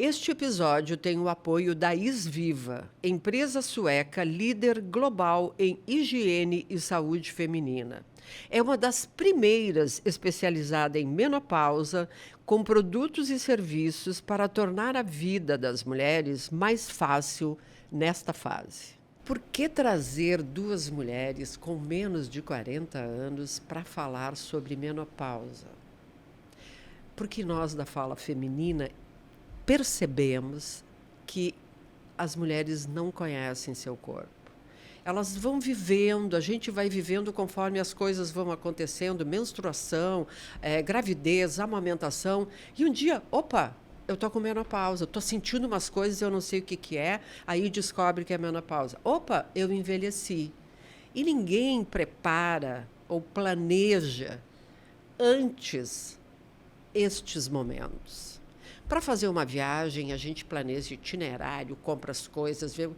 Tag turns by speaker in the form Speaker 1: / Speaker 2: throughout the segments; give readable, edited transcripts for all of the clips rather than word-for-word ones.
Speaker 1: Este episódio tem o apoio da Isviva, empresa sueca líder global em higiene e saúde feminina. É uma das primeiras especializada em menopausa, com produtos e serviços para tornar a vida das mulheres mais fácil nesta fase. Por que trazer duas mulheres com menos de 40 anos para falar sobre menopausa? Porque nós da Fala Feminina percebemos que as mulheres não conhecem seu corpo. Elas vão vivendo, a gente vai vivendo conforme as coisas vão acontecendo, menstruação, gravidez, amamentação, e um dia, opa, eu estou com menopausa, estou sentindo umas coisas, eu não sei o que é, aí descobre que é menopausa. Opa, eu envelheci. E ninguém prepara ou planeja antes estes momentos. Para fazer uma viagem, a gente planeja itinerário, compra as coisas, vê.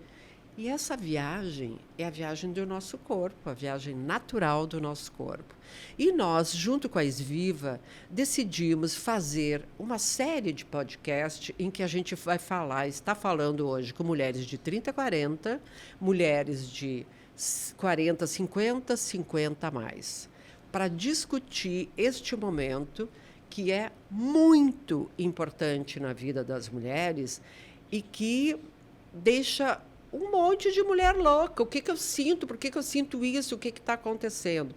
Speaker 1: E essa viagem é a viagem do nosso corpo, a viagem natural do nosso corpo. E nós, junto com a Isviva, decidimos fazer uma série de podcast em que a gente vai falar, está falando hoje com mulheres de 30 a 40, mulheres de 40 a 50, 50 a mais, para discutir este momento que é muito importante na vida das mulheres e que deixa um monte de mulher louca. O que eu sinto? Por que eu sinto isso? O que está acontecendo?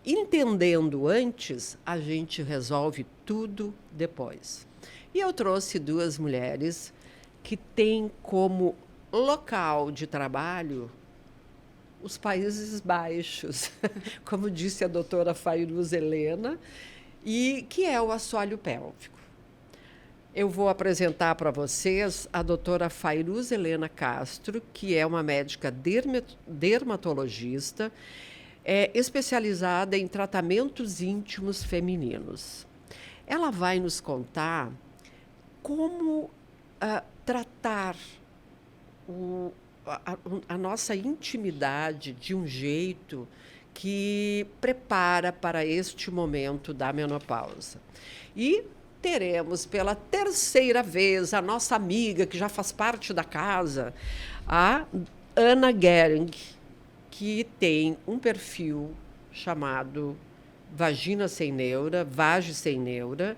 Speaker 1: Entendendo antes, a gente resolve tudo depois. E eu trouxe duas mulheres que têm como local de trabalho os Países Baixos, como disse a doutora Fairuz Helena, e que é o assoalho pélvico. Eu vou apresentar para vocês a doutora Fairuz Helena Castro, que é uma médica dermatologista, especializada em tratamentos íntimos femininos. Ela vai nos contar como tratar a nossa intimidade de um jeito que prepara para este momento da menopausa. E teremos pela terceira vez a nossa amiga, que já faz parte da casa, a Ana Gering, que tem um perfil chamado Vagina Sem Neura, Vage Sem Neura,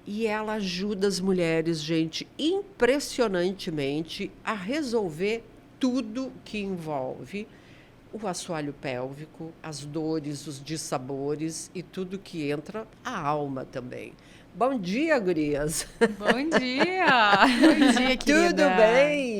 Speaker 1: e ela ajuda as mulheres, gente, impressionantemente a resolver tudo que envolve o assoalho pélvico, as dores, os dissabores e tudo que entra, a alma também. Bom dia, gurias!
Speaker 2: Bom dia! Bom dia, querida!
Speaker 1: Tudo bem?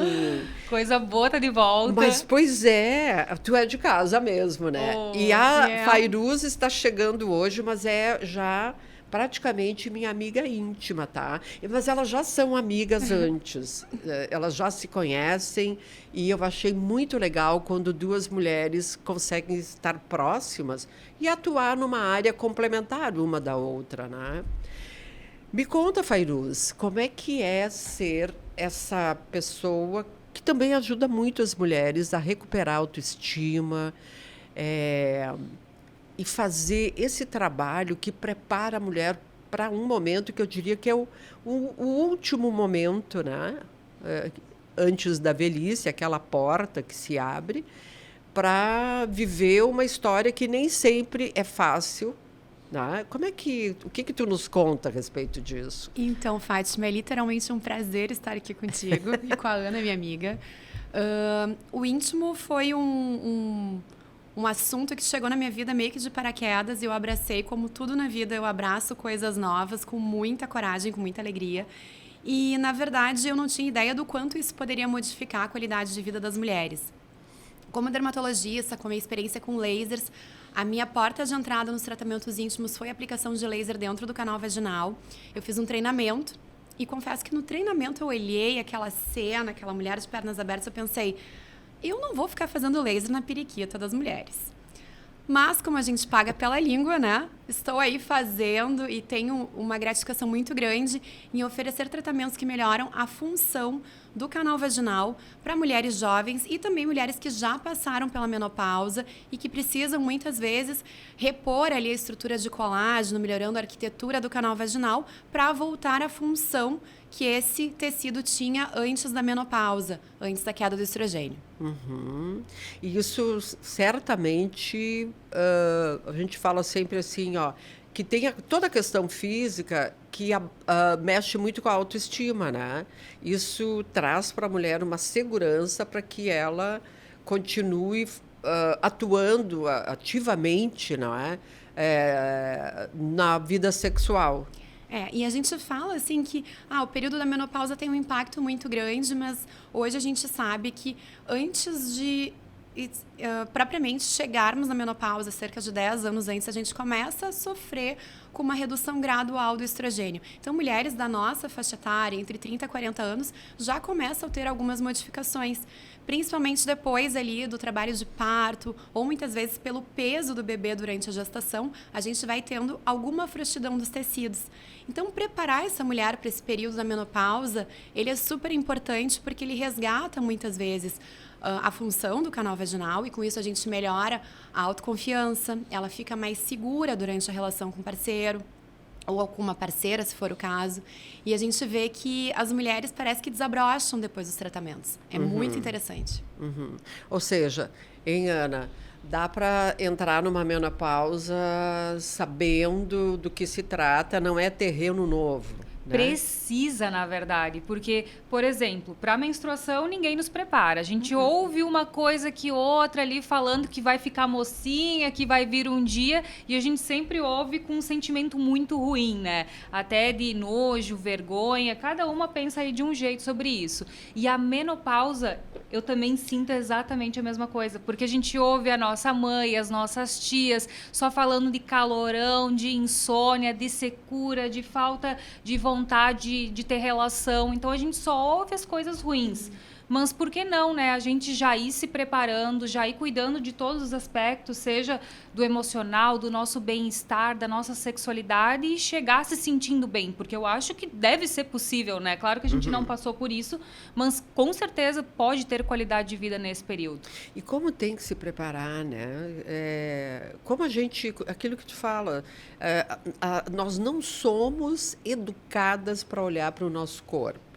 Speaker 2: Coisa boa tá de volta.
Speaker 1: Mas, pois é, tu é de casa mesmo, né? E a Fairuz está chegando hoje, mas é já praticamente minha amiga íntima, tá? Mas elas já são amigas antes, elas já se conhecem, e eu achei muito legal quando duas mulheres conseguem estar próximas e atuar numa área complementar uma da outra, né? Me conta, Fairuz, como é que é ser essa pessoa que também ajuda muito as mulheres a recuperar a autoestima, e fazer esse trabalho que prepara a mulher para um momento que eu diria que é o último momento, né? Antes da velhice, aquela porta que se abre para viver uma história que nem sempre é fácil. Né? O que tu nos conta a respeito disso?
Speaker 2: Então, Fátima, é literalmente um prazer estar aqui contigo e com a Ana, minha amiga. O íntimo foi um assunto que chegou na minha vida meio que de paraquedas, e eu abracei, como tudo na vida, eu abraço coisas novas com muita coragem, com muita alegria. E, na verdade, eu não tinha ideia do quanto isso poderia modificar a qualidade de vida das mulheres. Como dermatologista, com a minha experiência com lasers, a minha porta de entrada nos tratamentos íntimos foi a aplicação de laser dentro do canal vaginal. Eu fiz um treinamento e confesso que no treinamento eu olhei aquela cena, aquela mulher de pernas abertas, eu pensei, eu não vou ficar fazendo laser na periquita das mulheres. Mas, como a gente paga pela língua, né? Estou aí fazendo e tenho uma gratificação muito grande em oferecer tratamentos que melhoram a função do canal vaginal para mulheres jovens e também mulheres que já passaram pela menopausa e que precisam, muitas vezes, repor ali a estrutura de colágeno, melhorando a arquitetura do canal vaginal para voltar à função que esse tecido tinha antes da menopausa, antes da queda do estrogênio.
Speaker 1: Uhum. E isso certamente, a gente fala sempre assim, ó, que tem toda a questão física que mexe muito com a autoestima, né? Isso traz para a mulher uma segurança para que ela continue atuando ativamente, não é? Na vida sexual.
Speaker 2: E a gente fala assim que o período da menopausa tem um impacto muito grande, mas hoje a gente sabe que antes de propriamente chegarmos na menopausa, cerca de 10 anos antes, a gente começa a sofrer com uma redução gradual do estrogênio. Então, mulheres da nossa faixa etária, entre 30 e 40 anos, já começam a ter algumas modificações, principalmente depois ali do trabalho de parto, ou muitas vezes pelo peso do bebê durante a gestação, a gente vai tendo alguma frouxidão dos tecidos. Então, preparar essa mulher para esse período da menopausa, ele é super importante porque ele resgata muitas vezes a função do canal vaginal e com isso a gente melhora a autoconfiança, ela fica mais segura durante a relação com o parceiro ou com uma parceira, se for o caso. E a gente vê que as mulheres parece que desabrocham depois dos tratamentos. É muito interessante.
Speaker 1: Uhum. Ou seja, Ana, dá para entrar numa menopausa sabendo do que se trata, não é terreno novo. Né?
Speaker 3: Precisa, na verdade, porque, por exemplo, para a menstruação ninguém nos prepara. A gente ouve uma coisa que outra ali falando que vai ficar mocinha, que vai vir um dia, e a gente sempre ouve com um sentimento muito ruim, né? Até de nojo, vergonha, cada uma pensa aí de um jeito sobre isso. E a menopausa, eu também sinto exatamente a mesma coisa, porque a gente ouve a nossa mãe, as nossas tias, só falando de calorão, de insônia, de secura, de falta de vontade de ter relação. Então, a gente só ouve as coisas ruins. Mas por que não, né? A gente já ir se preparando, já ir cuidando de todos os aspectos, seja do emocional, do nosso bem-estar, da nossa sexualidade e chegar se sentindo bem. Porque eu acho que deve ser possível, né? Claro que a gente não passou por isso, mas com certeza pode ter qualidade de vida nesse período.
Speaker 1: E como tem que se preparar, né? Como a gente, aquilo que tu fala, nós não somos educadas para olhar para o nosso corpo.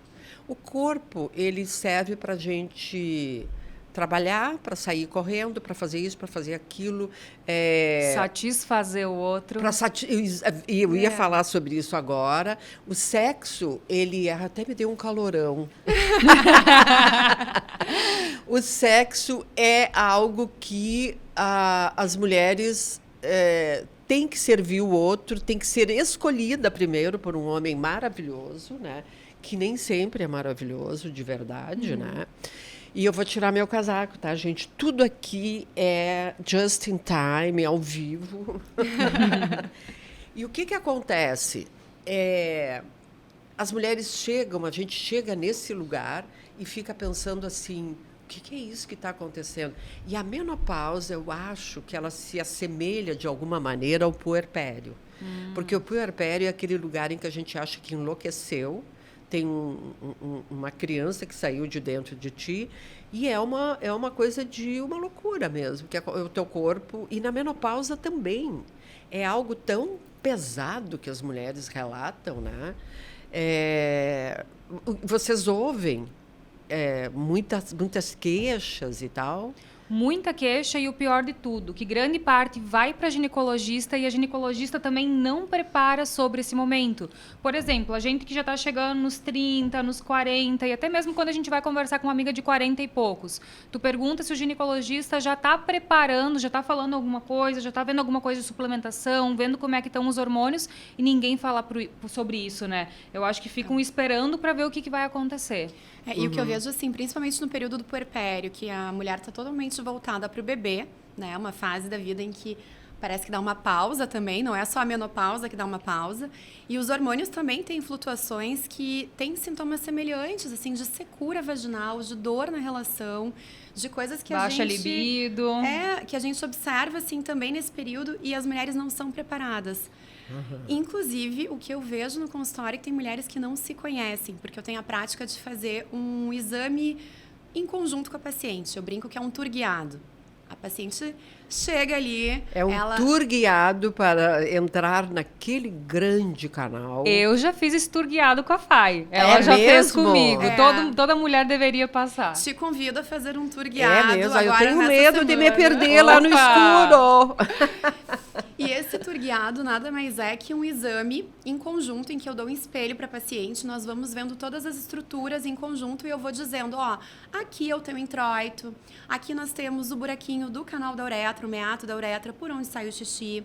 Speaker 1: O corpo, ele serve para a gente trabalhar, para sair correndo, para fazer isso, para fazer aquilo.
Speaker 3: Satisfazer o outro.
Speaker 1: Eu ia falar sobre isso agora. O sexo, ele até me deu um calorão. O sexo é algo que as mulheres têm que servir o outro, tem que ser escolhida primeiro por um homem maravilhoso, né? Que nem sempre é maravilhoso, de verdade, né? E eu vou tirar meu casaco, tá, gente? Tudo aqui é just in time, ao vivo. E o que acontece? As mulheres chegam, a gente chega nesse lugar e fica pensando assim, o que é isso que está acontecendo? E a menopausa, eu acho que ela se assemelha, de alguma maneira, ao puerpério. Porque o puerpério é aquele lugar em que a gente acha que enlouqueceu, tem uma criança que saiu de dentro de ti e é uma coisa de uma loucura mesmo, que é o teu corpo. E na menopausa também. É algo tão pesado que as mulheres relatam, né? Vocês ouvem muitas queixas e tal?
Speaker 3: Muita queixa e o pior de tudo, que grande parte vai para a ginecologista e a ginecologista também não prepara sobre esse momento. Por exemplo, a gente que já está chegando nos 30, nos 40 e até mesmo quando a gente vai conversar com uma amiga de 40 e poucos, tu pergunta se o ginecologista já está preparando, já está falando alguma coisa, já está vendo alguma coisa de suplementação, vendo como é que estão os hormônios e ninguém fala sobre isso, né? Eu acho que ficam esperando para ver o que vai acontecer.
Speaker 2: E o que eu vejo, assim, principalmente no período do puerpério, que a mulher está totalmente voltada para o bebê, né? Uma fase da vida em que parece que dá uma pausa também, não é só a menopausa que dá uma pausa. E os hormônios também têm flutuações que têm sintomas semelhantes, assim, de secura vaginal, de dor na relação, de coisas que
Speaker 3: baixa
Speaker 2: a gente...
Speaker 3: libido.
Speaker 2: Que a gente observa, assim, também nesse período e as mulheres não são preparadas. Inclusive, o que eu vejo no consultório é que tem mulheres que não se conhecem, porque eu tenho a prática de fazer um exame em conjunto com a paciente. Eu brinco que é um tour guiado. A paciente chega ali...
Speaker 1: É um tour guiado para entrar naquele grande canal.
Speaker 3: Eu já fiz esse tour guiado com a Fai. Ela já fez comigo. Toda mulher deveria passar.
Speaker 2: Te convido a fazer um tour guiado.
Speaker 1: É mesmo,
Speaker 2: agora,
Speaker 1: eu tenho medo de me perder
Speaker 3: Opa!
Speaker 1: lá no escuro.
Speaker 2: E esse tour guiado nada mais é que um exame em conjunto em que eu dou um espelho para a paciente, nós vamos vendo todas as estruturas em conjunto e eu vou dizendo, ó, aqui eu tenho introito, aqui nós temos o buraquinho do canal da uretra, o meato da uretra, por onde sai o xixi.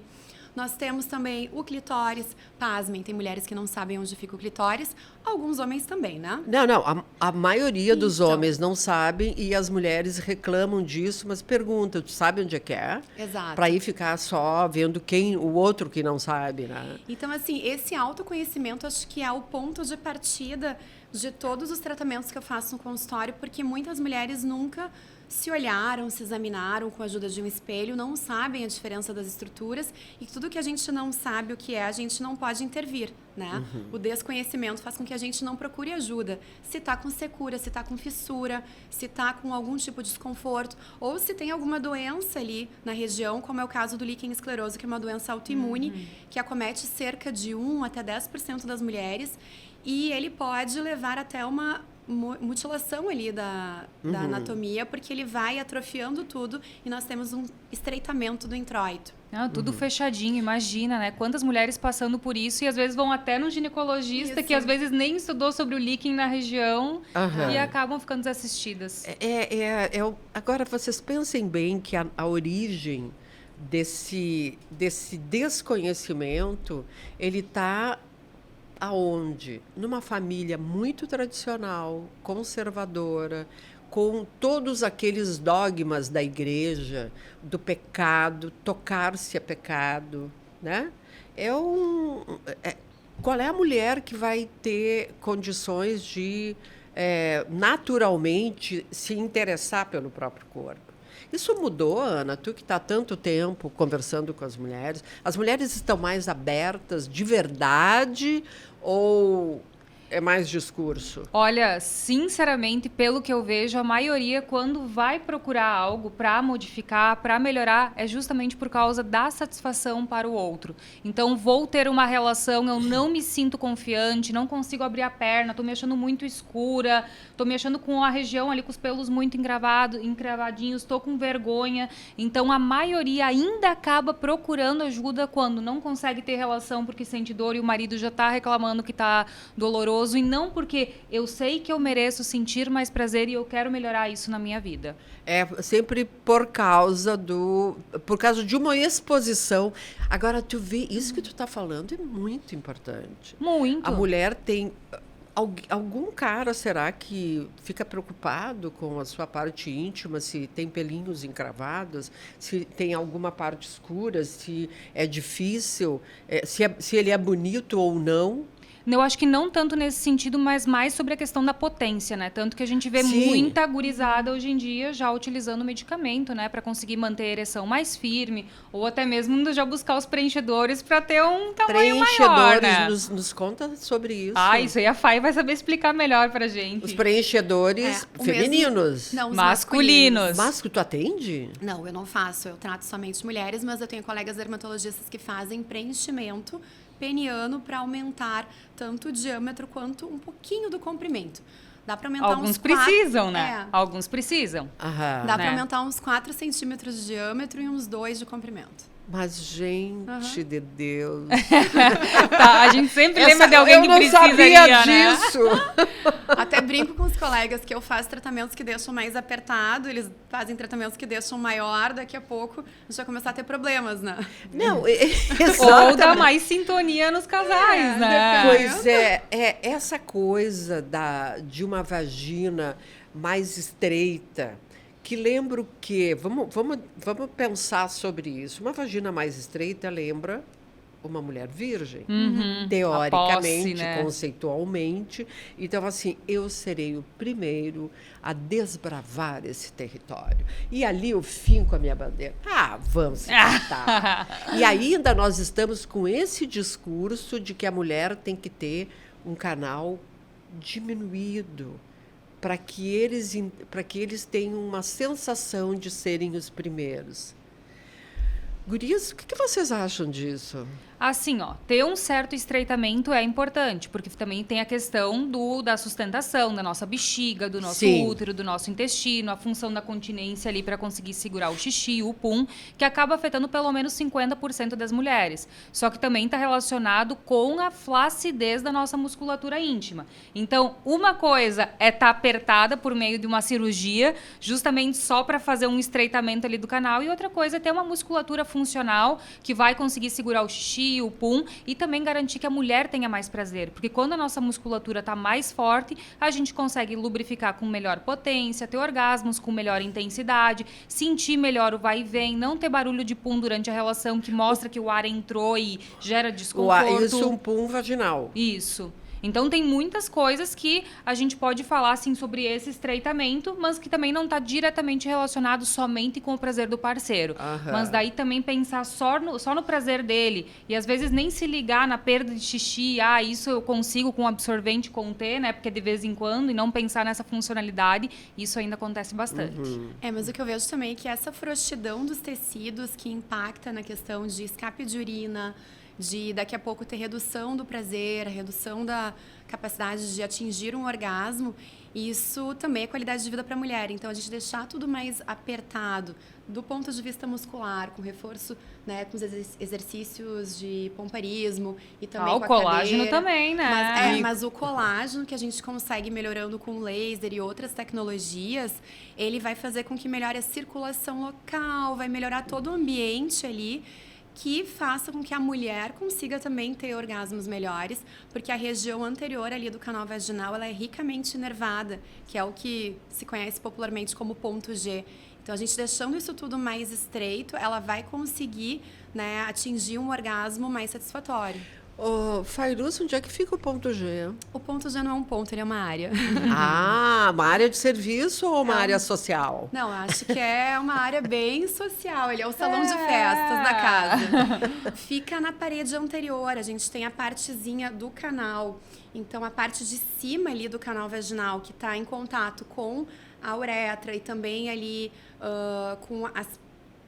Speaker 2: Nós temos também o clitóris. Pasmem, tem mulheres que não sabem onde fica o clitóris. Alguns homens também, né?
Speaker 1: Não. A maioria dos
Speaker 2: Então.
Speaker 1: homens não sabem e as mulheres reclamam disso, mas perguntam, tu sabe onde é que é?
Speaker 2: Exato.
Speaker 1: Para aí ficar só vendo o outro que não sabe, né?
Speaker 2: Então, assim, esse autoconhecimento acho que é o ponto de partida de todos os tratamentos que eu faço no consultório, porque muitas mulheres nunca se olharam, se examinaram com a ajuda de um espelho, não sabem a diferença das estruturas e tudo que a gente não sabe o que é, a gente não pode intervir, né? O desconhecimento faz com que a gente não procure ajuda. Se tá com secura, se tá com fissura, se tá com algum tipo de desconforto ou se tem alguma doença ali na região, como é o caso do líquen escleroso, que é uma doença autoimune que acomete cerca de 1 até 10% das mulheres e ele pode levar até uma mutilação ali da anatomia, porque ele vai atrofiando tudo e nós temos um estreitamento do introito.
Speaker 3: Não, tudo fechadinho, imagina, né? Quantas mulheres passando por isso e às vezes vão até no ginecologista que às vezes nem estudou sobre o líquen na região e acabam ficando desassistidas.
Speaker 1: Agora, vocês pensem bem que a origem desse desconhecimento, ele está aonde? Numa família muito tradicional, conservadora, com todos aqueles dogmas da igreja, do pecado, tocar-se é pecado, né? Qual é a mulher que vai ter condições de naturalmente se interessar pelo próprio corpo? Isso mudou, Ana? Tu que está há tanto tempo conversando com as mulheres estão mais abertas de verdade ou é mais discurso?
Speaker 3: Olha, sinceramente, pelo que eu vejo, a maioria, quando vai procurar algo para modificar, para melhorar, é justamente por causa da satisfação para o outro. Então, vou ter uma relação, eu não me sinto confiante, não consigo abrir a perna, estou me achando muito escura, estou me achando com a região ali com os pelos muito encravadinhos, estou com vergonha. Então, a maioria ainda acaba procurando ajuda quando não consegue ter relação porque sente dor e o marido já está reclamando que está doloroso. E não porque eu sei que eu mereço sentir mais prazer e eu quero melhorar isso na minha vida.
Speaker 1: É sempre por causa de uma exposição. Agora, tu vê, isso que tu está falando é muito importante.
Speaker 3: Muito.
Speaker 1: A mulher tem... Algum cara, será que fica preocupado com a sua parte íntima, se tem pelinhos encravados, se tem alguma parte escura, se é difícil, se ele é bonito ou não?
Speaker 3: Eu acho que não tanto nesse sentido, mas mais sobre a questão da potência, né? Tanto que a gente vê muita gurizada hoje em dia já utilizando medicamento, né? Para conseguir manter a ereção mais firme, ou até mesmo já buscar os preenchedores para ter um tamanho maior, né?
Speaker 1: Nos conta sobre isso.
Speaker 3: Isso aí a Fai vai saber explicar melhor pra gente.
Speaker 1: Os preenchedores femininos.
Speaker 2: Não, os
Speaker 3: masculinos.
Speaker 1: Tu atende?
Speaker 2: Não, eu não faço. Eu trato somente mulheres, mas eu tenho colegas dermatologistas que fazem preenchimento peniano para aumentar tanto o diâmetro quanto um pouquinho do comprimento. Dá para aumentar
Speaker 3: Alguns precisam, né? Alguns precisam.
Speaker 2: Dá para aumentar uns 4 centímetros de diâmetro e uns 2 de comprimento.
Speaker 1: Mas, gente de Deus...
Speaker 3: A gente sempre lembra de alguém que precisa
Speaker 1: disso. Eu não sabia
Speaker 3: né?
Speaker 1: disso.
Speaker 2: Até brinco com os colegas que eu faço tratamentos que deixam mais apertado, eles fazem tratamentos que deixam maior, daqui a pouco a gente vai começar a ter problemas, né?
Speaker 1: Não,
Speaker 3: ou dá mais sintonia nos casais, né?
Speaker 1: Pois essa coisa de uma vagina mais estreita, que lembra o quê? Vamos pensar sobre isso. Uma vagina mais estreita lembra uma mulher virgem,
Speaker 3: A
Speaker 1: teoricamente,
Speaker 3: posse, né?
Speaker 1: conceitualmente. Então, assim, eu serei o primeiro a desbravar esse território. E ali eu finco a minha bandeira. Vamos se tratar. E ainda nós estamos com esse discurso de que a mulher tem que ter um canal diminuído para que eles tenham uma sensação de serem os primeiros. Gurias, o que vocês acham disso?
Speaker 3: Assim, ó, ter um certo estreitamento é importante, porque também tem a questão da sustentação, da nossa bexiga, do nosso
Speaker 1: Sim.
Speaker 3: útero, do nosso intestino, a função da continência ali para conseguir segurar o xixi, o pum, que acaba afetando pelo menos 50% das mulheres. Só que também está relacionado com a flacidez da nossa musculatura íntima. Então, uma coisa é estar apertada por meio de uma cirurgia, justamente só para fazer um estreitamento ali do canal, e outra coisa é ter uma musculatura funcional que vai conseguir segurar o xixi, o pum, e também garantir que a mulher tenha mais prazer. Porque quando a nossa musculatura está mais forte, a gente consegue lubrificar com melhor potência, ter orgasmos com melhor intensidade, sentir melhor o vai e vem, não ter barulho de pum durante a relação, que mostra que o ar entrou e gera desconforto.
Speaker 1: Isso, um pum vaginal.
Speaker 3: Isso. Então, tem muitas coisas que a gente pode falar assim, sobre esse estreitamento, mas que também não está diretamente relacionado somente com o prazer do parceiro. Mas daí também pensar só no prazer dele e às vezes nem se ligar na perda de xixi, isso eu consigo com absorvente conter, né? Porque de vez em quando, e não pensar nessa funcionalidade, isso ainda acontece bastante.
Speaker 2: Mas o que eu vejo também é que essa frouxidão dos tecidos que impacta na questão de escape de urina, de daqui a pouco ter redução do prazer, a redução da capacidade de atingir um orgasmo, isso também é qualidade de vida para a mulher. Então, a gente deixar tudo mais apertado do ponto de vista muscular, com reforço, né, com os exercícios de pomparismo e também
Speaker 3: o
Speaker 2: com a
Speaker 3: colágeno
Speaker 2: cadeira.
Speaker 3: também, né?
Speaker 2: Mas o colágeno que a gente consegue melhorando com laser e outras tecnologias, ele vai fazer com que melhore a circulação local, vai melhorar todo o ambiente ali, que faça com que a mulher consiga também ter orgasmos melhores, porque a região anterior ali do canal vaginal, ela é ricamente inervada, que é o que se conhece popularmente como ponto G. Então, a gente deixando isso tudo mais estreito, ela vai conseguir, né, atingir um orgasmo mais satisfatório.
Speaker 1: Fairuz, onde é que fica o ponto G?
Speaker 2: O ponto G não é um ponto, ele é uma área.
Speaker 1: Uma área de serviço ou uma área social?
Speaker 2: Não, acho que é uma área bem social. Ele é o salão de festas da casa. Fica na parede anterior. A gente tem a partezinha do canal. Então, a parte de cima ali do canal vaginal, que está em contato com a uretra e também ali com as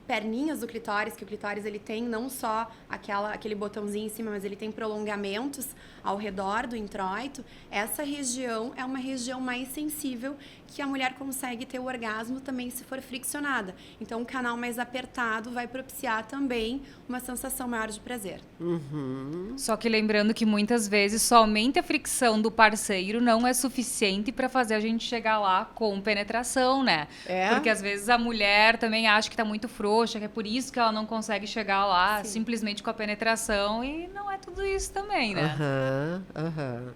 Speaker 2: perninhas do clitóris, que o clitóris ele tem não só aquele botãozinho em cima, mas ele tem prolongamentos ao redor do introito. Essa região é uma região mais sensível, que a mulher consegue ter o orgasmo também se for friccionada. Então, um canal mais apertado vai propiciar também uma sensação maior de prazer.
Speaker 3: Só que lembrando que muitas vezes somente a fricção do parceiro não é suficiente para fazer a gente chegar lá com penetração, né? Porque às vezes a mulher também acha que está muito frouxa, que é por isso que ela não consegue chegar lá simplesmente com a penetração, e não é tudo isso também, né?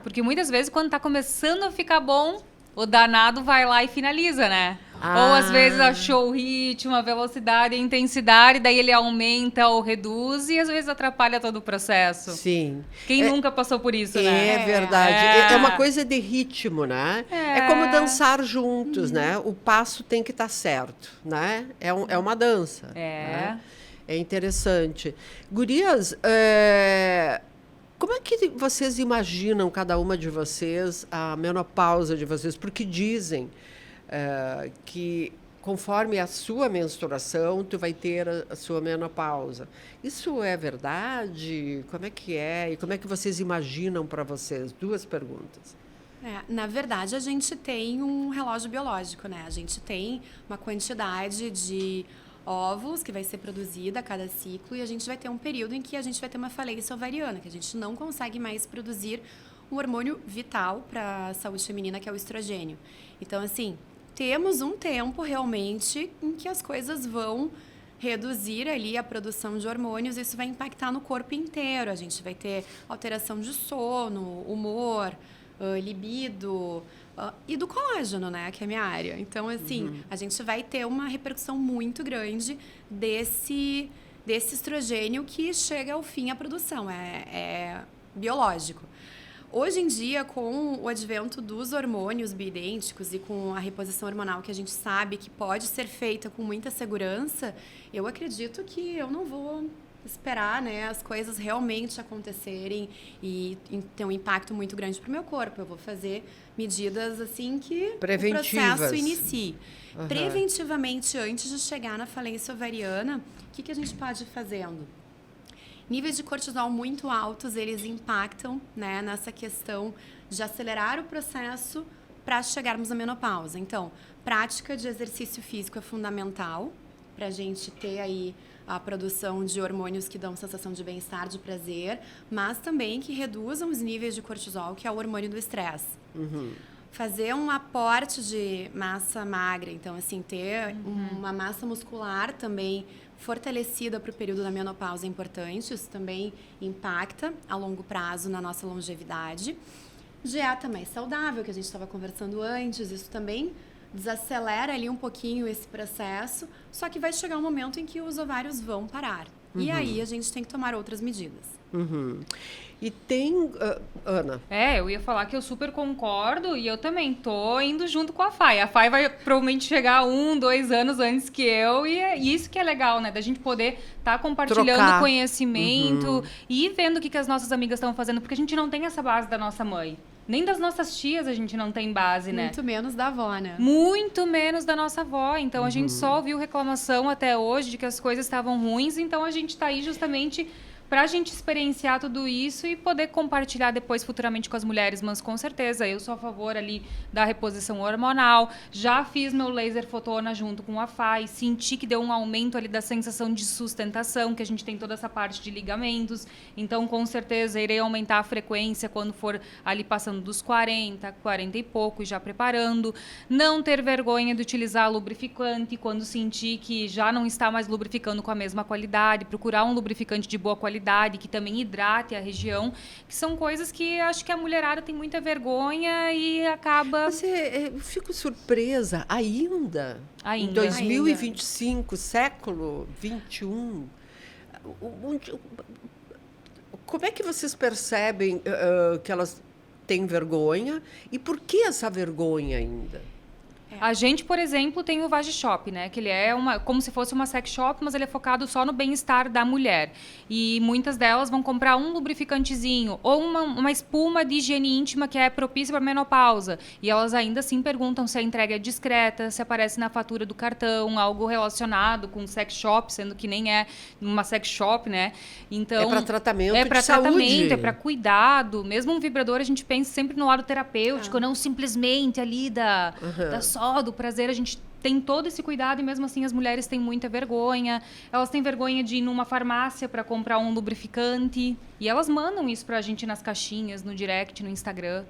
Speaker 3: Porque muitas vezes quando está começando a ficar bom, o danado vai lá e finaliza, né? Ou às vezes achou o ritmo, a velocidade, a intensidade, daí ele aumenta ou reduz e às vezes atrapalha todo o processo.
Speaker 1: Sim.
Speaker 3: Quem nunca passou por isso, né?
Speaker 1: É verdade. É uma coisa de ritmo, né? É como dançar juntos, né? O passo tem que estar certo, né? É uma dança. Né? É interessante. Gurias, como é que vocês imaginam, cada uma de vocês, a menopausa de vocês? Porque dizem que conforme a sua menstruação, tu vai ter a sua menopausa. Isso é verdade? Como é que é? E como é que vocês imaginam para vocês? 2 perguntas.
Speaker 2: Na verdade, a gente tem um relógio biológico, né? A gente tem uma quantidade de óvulos que vai ser produzida a cada ciclo, e a gente vai ter um período em que a gente vai ter uma falência ovariana, que a gente não consegue mais produzir um hormônio vital para a saúde feminina, que é o estrogênio. Então, assim, temos um tempo realmente em que as coisas vão reduzir ali a produção de hormônios, isso vai impactar no corpo inteiro. A gente vai ter alteração de sono, humor, libido, e do colágeno, né, que é a minha área. Então, assim, a gente vai ter uma repercussão muito grande desse estrogênio que chega ao fim à produção, é biológico. Hoje em dia, com o advento dos hormônios bioidênticos e com a reposição hormonal que a gente sabe que pode ser feita com muita segurança, eu acredito que eu não vou esperar, né, as coisas realmente acontecerem e ter um impacto muito grande para o meu corpo. Eu vou fazer medidas assim que o processo inicie. Uhum. Preventivamente, antes de chegar na falência ovariana, o que a gente pode ir fazendo? Níveis de cortisol muito altos, eles impactam, né, nessa questão de acelerar o processo para chegarmos à menopausa. Então, prática de exercício físico é fundamental para a gente ter aí a produção de hormônios que dão sensação de bem-estar, de prazer, mas também que reduzam os níveis de cortisol, que é o hormônio do estresse. Uhum. Fazer um aporte de massa magra, então, assim, ter uma massa muscular também fortalecida para o período da menopausa é importante. Isso também impacta a longo prazo na nossa longevidade. Dieta mais saudável, que a gente estava conversando antes, isso também desacelera ali um pouquinho esse processo, só que vai chegar um momento em que os ovários vão parar. E aí a gente tem que tomar outras medidas.
Speaker 1: E tem, Ana?
Speaker 3: Eu ia falar que eu super concordo e eu também tô indo junto com a Fai. A Fai vai provavelmente chegar 1, 2 anos antes que eu e isso que é legal, né? Da gente poder estar compartilhando conhecimento e vendo o que as nossas amigas estão fazendo, porque a gente não tem essa base da nossa mãe. Nem das nossas tias a gente não tem base, né?
Speaker 2: Muito menos da avó, né?
Speaker 3: Muito menos da nossa avó. Então, a gente só ouviu reclamação até hoje de que as coisas estavam ruins. Então, a gente tá aí justamente para a gente experienciar tudo isso e poder compartilhar depois futuramente com as mulheres. Mas, com certeza, eu sou a favor ali da reposição hormonal. Já fiz meu laser fotona junto com a FAI. Senti que deu um aumento ali da sensação de sustentação, que a gente tem toda essa parte de ligamentos. Então, com certeza, irei aumentar a frequência quando for ali passando dos 40, 40 e pouco, e já preparando. Não ter vergonha de utilizar lubrificante quando sentir que já não está mais lubrificando com a mesma qualidade. Procurar um lubrificante de boa qualidade, que também hidrate a região, que são coisas que acho que a mulherada tem muita vergonha e acaba...
Speaker 1: Mas eu fico surpresa, ainda. Em 2025, século 21, como é que vocês percebem que elas têm vergonha e por que essa vergonha ainda?
Speaker 3: A gente, por exemplo, tem o Vagishop, né? Que ele é como se fosse uma sex shop, mas ele é focado só no bem-estar da mulher. E muitas delas vão comprar um lubrificantezinho ou uma espuma de higiene íntima que é propícia para menopausa. E elas ainda assim perguntam se a entrega é discreta, se aparece na fatura do cartão, algo relacionado com sex shop, sendo que nem é uma sex shop, né? Então,
Speaker 1: é para tratamento
Speaker 3: de
Speaker 1: saúde.
Speaker 3: É para cuidado. Mesmo um vibrador, a gente pensa sempre no lado terapêutico, não simplesmente ali do prazer. A gente tem todo esse cuidado e mesmo assim as mulheres têm muita vergonha. Elas têm vergonha de ir numa farmácia para comprar um lubrificante e elas mandam isso pra gente nas caixinhas, no direct, no Instagram.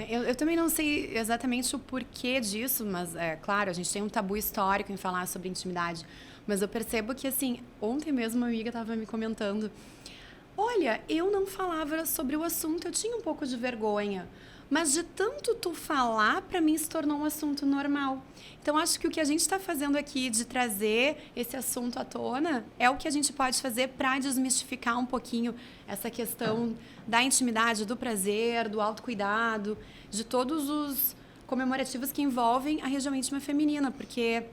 Speaker 2: Eu também não sei exatamente o porquê disso, mas claro, a gente tem um tabu histórico em falar sobre intimidade, mas eu percebo que, assim, ontem mesmo uma amiga estava me comentando, olha, eu não falava sobre o assunto, eu tinha um pouco de vergonha, mas de tanto tu falar, para mim se tornou um assunto normal. Então, acho que o que a gente está fazendo aqui de trazer esse assunto à tona é o que a gente pode fazer para desmistificar um pouquinho essa questão da intimidade, do prazer, do autocuidado, de todos os comemorativos que envolvem a região íntima feminina, porque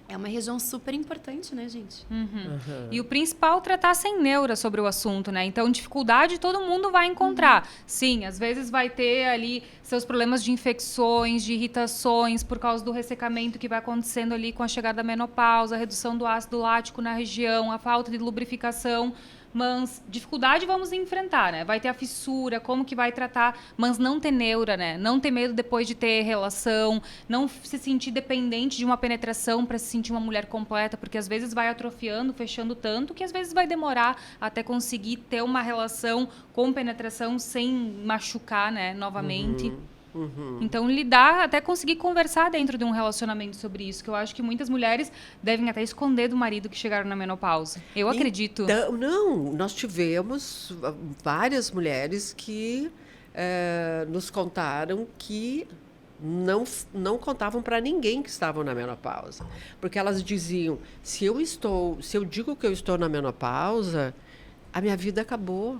Speaker 2: é uma região super importante, né, gente?
Speaker 3: E o principal, tratar sem neura sobre o assunto, né? Então, dificuldade todo mundo vai encontrar. Sim, às vezes vai ter ali seus problemas de infecções, de irritações, por causa do ressecamento que vai acontecendo ali com a chegada da menopausa, a redução do ácido lático na região, a falta de lubrificação. Mas dificuldade vamos enfrentar, né? Vai ter a fissura, como que vai tratar, mas não ter neura, né? Não ter medo depois de ter relação, não se sentir dependente de uma penetração para se sentir uma mulher completa, porque às vezes vai atrofiando, fechando tanto, que às vezes vai demorar até conseguir ter uma relação com penetração sem machucar, né, novamente. Então, lidar, até conseguir conversar dentro de um relacionamento sobre isso, que eu acho que muitas mulheres devem até esconder do marido que chegaram na menopausa. Eu acredito.
Speaker 1: Então, não, nós tivemos várias mulheres que nos contaram que não contavam para ninguém que estavam na menopausa. Porque elas diziam, se eu digo que eu estou na menopausa, a minha vida acabou.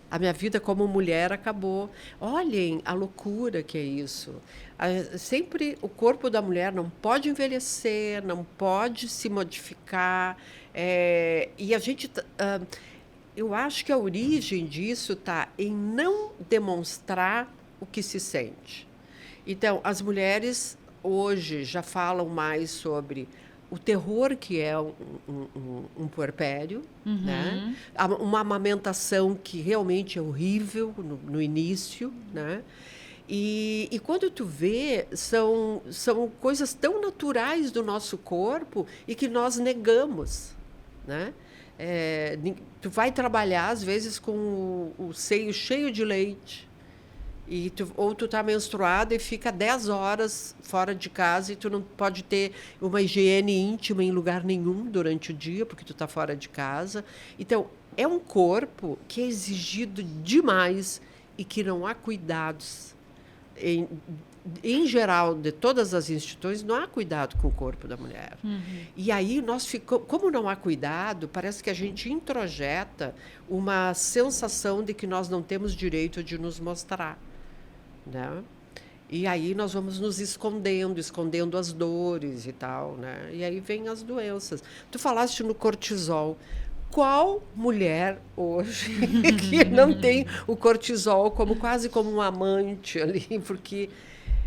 Speaker 1: A minha vida como mulher acabou. Olhem a loucura que é isso. Sempre o corpo da mulher não pode envelhecer, não pode se modificar. E a gente... eu acho que a origem disso está em não demonstrar o que se sente. Então, as mulheres hoje já falam mais sobre o terror que é um puerpério, né? Uma amamentação que realmente é horrível no início, né? E quando tu vê, são coisas tão naturais do nosso corpo e que nós negamos, né? Tu vai trabalhar, às vezes, com o seio cheio de leite, ou tu está menstruada e fica 10 horas fora de casa e tu não pode ter uma higiene íntima em lugar nenhum durante o dia, porque tu está fora de casa. Então, é um corpo que é exigido demais e que não há cuidados. Em geral, de todas as instituições, não há cuidado com o corpo da mulher. E aí, nós ficamos, como não há cuidado, parece que a gente introjeta uma sensação de que nós não temos direito de nos mostrar. Né? E aí nós vamos nos escondendo as dores e tal, né? E aí vem as doenças. Tu falaste no cortisol. Qual mulher hoje que não tem o cortisol quase como um amante ali? Porque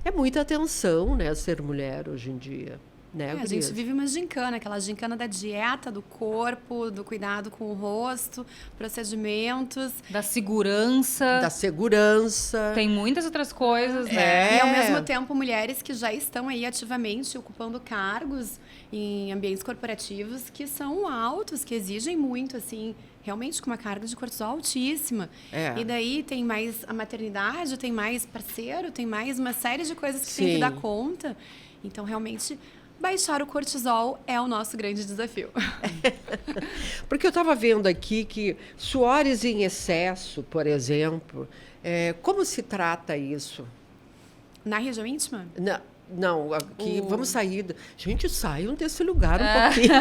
Speaker 1: é muita atenção, né, ser mulher hoje em dia. Né,
Speaker 2: a gente vive uma gincana, aquela gincana da dieta, do corpo, do cuidado com o rosto, procedimentos.
Speaker 3: Da segurança.
Speaker 2: Tem
Speaker 3: muitas outras coisas, né?
Speaker 2: E, ao mesmo tempo, mulheres que já estão aí ativamente ocupando cargos em ambientes corporativos que são altos, que exigem muito, assim, realmente com uma carga de cortisol altíssima. E daí tem mais a maternidade, tem mais parceiro, tem mais uma série de coisas que tem que dar conta. Então, realmente... baixar o cortisol é o nosso grande desafio.
Speaker 1: Porque eu estava vendo aqui que suores em excesso, por exemplo, como se trata isso?
Speaker 2: Na região íntima?
Speaker 1: Não, aqui vamos sair... Gente, saiam desse lugar um pouquinho.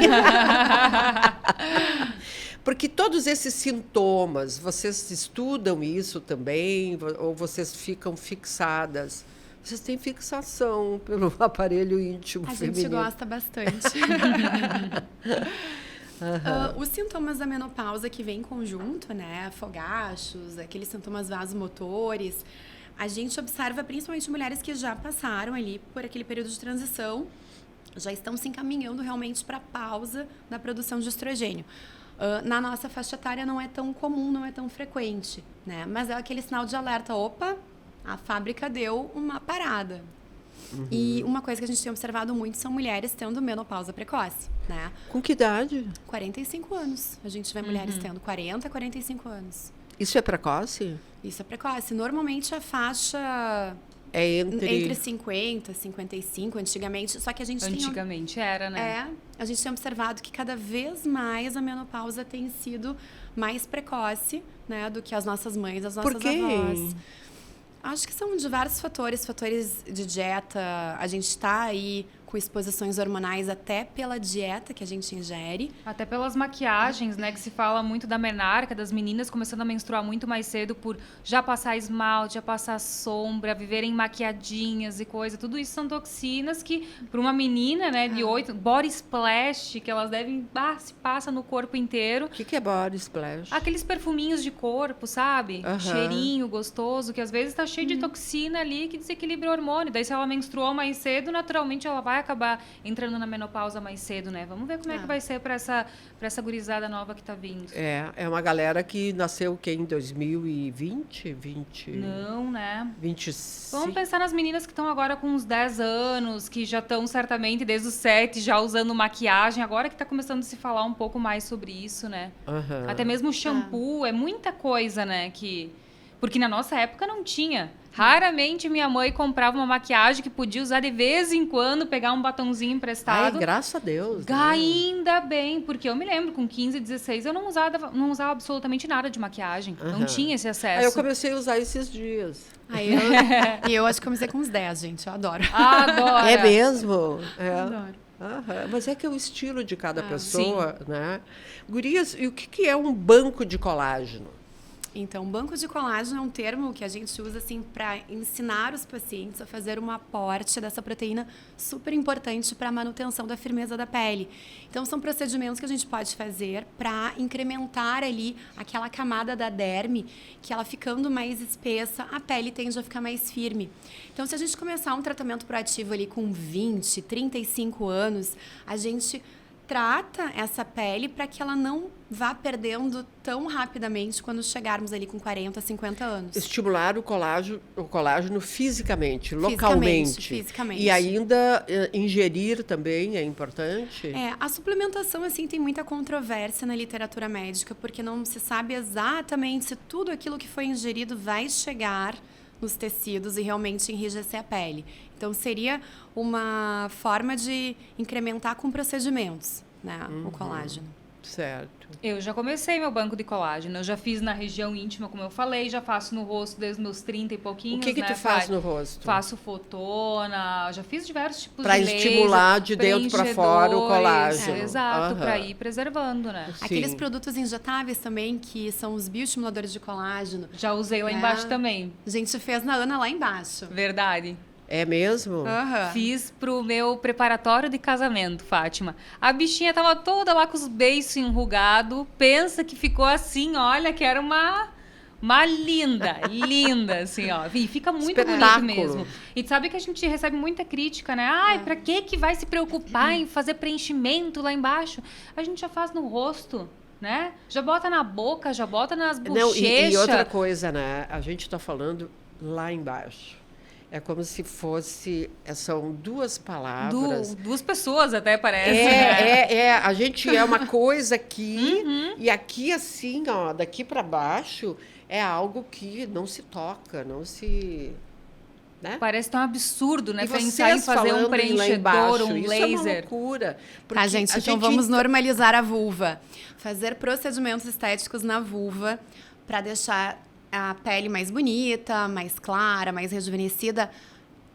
Speaker 1: Porque todos esses sintomas, vocês estudam isso também? Ou vocês ficam fixadas? Vocês têm fixação pelo aparelho íntimo feminino.
Speaker 2: A gente gosta bastante. Os sintomas da menopausa que vêm em conjunto, né? Fogachos, aqueles sintomas vasomotores, a gente observa principalmente mulheres que já passaram ali por aquele período de transição, já estão se encaminhando realmente para a pausa da produção de estrogênio. Na nossa faixa etária não é tão comum, não é tão frequente, né? Mas é aquele sinal de alerta, opa, a fábrica deu uma parada. E uma coisa que a gente tem observado muito são mulheres tendo menopausa precoce, né?
Speaker 1: Com que idade?
Speaker 2: 45 anos. A gente vê mulheres tendo 40 a 45 anos.
Speaker 1: Isso é precoce?
Speaker 2: Isso é precoce. Normalmente a faixa
Speaker 1: é entre
Speaker 2: 50 e 55, antigamente. Só que a gente
Speaker 3: Antigamente era, né?
Speaker 2: A gente tem observado que cada vez mais a menopausa tem sido mais precoce, né, do que as nossas mães, as nossas avós. Acho que são diversos fatores de dieta. A gente está aí com exposições hormonais até pela dieta que a gente ingere.
Speaker 3: Até pelas maquiagens, né? Que se fala muito da menarca, das meninas começando a menstruar muito mais cedo por já passar esmalte, já passar sombra, viverem maquiadinhas e coisa. Tudo isso são toxinas que, para uma menina, né, de 8... Body splash, que elas devem... se passa no corpo inteiro.
Speaker 1: O que é body splash?
Speaker 3: Aqueles perfuminhos de corpo, sabe? Cheirinho gostoso, que às vezes está cheio de toxina ali que desequilibra o hormônio. Daí, se ela menstruou mais cedo, naturalmente ela vai acabar entrando na menopausa mais cedo, né? Vamos ver como é que vai ser para essa gurizada nova que tá vindo.
Speaker 1: É uma galera que nasceu em 2020?
Speaker 3: Não, né?
Speaker 1: 25.
Speaker 3: Vamos pensar nas meninas que estão agora com uns 10 anos, que já estão certamente desde os 7 já usando maquiagem, agora que tá começando a se falar um pouco mais sobre isso, né? Até mesmo shampoo, é muita coisa, né? Porque na nossa época não tinha. Raramente minha mãe comprava uma maquiagem que podia usar de vez em quando, pegar um batonzinho emprestado.
Speaker 1: Ai, graças a Deus. Né?
Speaker 3: Ainda bem, porque eu me lembro, com 15, 16, eu não usava absolutamente nada de maquiagem. Não tinha esse acesso.
Speaker 1: Aí eu comecei a usar esses dias.
Speaker 2: E eu acho que comecei com uns 10, gente. Eu adoro.
Speaker 3: Adoro.
Speaker 1: É mesmo?
Speaker 2: Adoro.
Speaker 1: Mas é que é o estilo de cada pessoa, né? Gurias, e o que é um banco de colágeno?
Speaker 2: Então, banco de colágeno é um termo que a gente usa assim para ensinar os pacientes a fazer um aporte dessa proteína super importante para a manutenção da firmeza da pele. Então, são procedimentos que a gente pode fazer para incrementar ali aquela camada da derme, que ela ficando mais espessa, a pele tende a ficar mais firme. Então, se a gente começar um tratamento proativo ali com 20, 35 anos, a gente trata essa pele para que ela não vá perdendo tão rapidamente quando chegarmos ali com 40, 50 anos.
Speaker 1: Estimular o colágeno fisicamente, localmente.
Speaker 2: Fisicamente.
Speaker 1: E ainda ingerir também é importante?
Speaker 2: A suplementação, assim, tem muita controvérsia na literatura médica, porque não se sabe exatamente se tudo aquilo que foi ingerido vai chegar nos tecidos e realmente enrijecer a pele. Então, seria uma forma de incrementar com procedimentos, né, o colágeno.
Speaker 1: Certo.
Speaker 3: Eu já comecei meu banco de colágeno. Eu já fiz na região íntima, como eu falei, já faço no rosto desde os meus 30 e pouquinhos.
Speaker 1: O que tu faz no rosto?
Speaker 3: Faço fotona, já fiz diversos tipos
Speaker 1: pra
Speaker 3: de laser.
Speaker 1: Para estimular de dentro para fora o colágeno.
Speaker 3: Exato, para ir preservando, né?
Speaker 1: Sim.
Speaker 2: Aqueles produtos injetáveis também, que são os bioestimuladores de colágeno.
Speaker 3: Já usei lá embaixo também.
Speaker 2: A gente fez na Ana lá embaixo.
Speaker 3: Verdade.
Speaker 1: É mesmo?
Speaker 3: Fiz pro meu preparatório de casamento, Fátima. A bichinha tava toda lá com os beiços enrugados. Pensa que ficou assim, olha, que era uma linda, assim, ó. E fica muito bonito mesmo. E sabe que a gente recebe muita crítica, né? Ai, pra que vai se preocupar em fazer preenchimento lá embaixo? A gente já faz no rosto, né? Já bota na boca, já bota nas bochechas.
Speaker 1: E outra coisa, né? A gente tá falando lá embaixo. É como se fosse... São duas palavras.
Speaker 3: Duas pessoas até, parece. Né?
Speaker 1: A gente é uma coisa aqui, e aqui assim, ó, daqui para baixo, é algo que não se toca, não se... Né?
Speaker 3: Parece tão absurdo, né?
Speaker 1: E
Speaker 3: pensar em fazer um preenchedor, um laser.
Speaker 1: Isso é uma loucura.
Speaker 2: Tá, gente, então vamos normalizar a vulva. Fazer procedimentos estéticos na vulva para deixar a pele mais bonita, mais clara, mais rejuvenescida,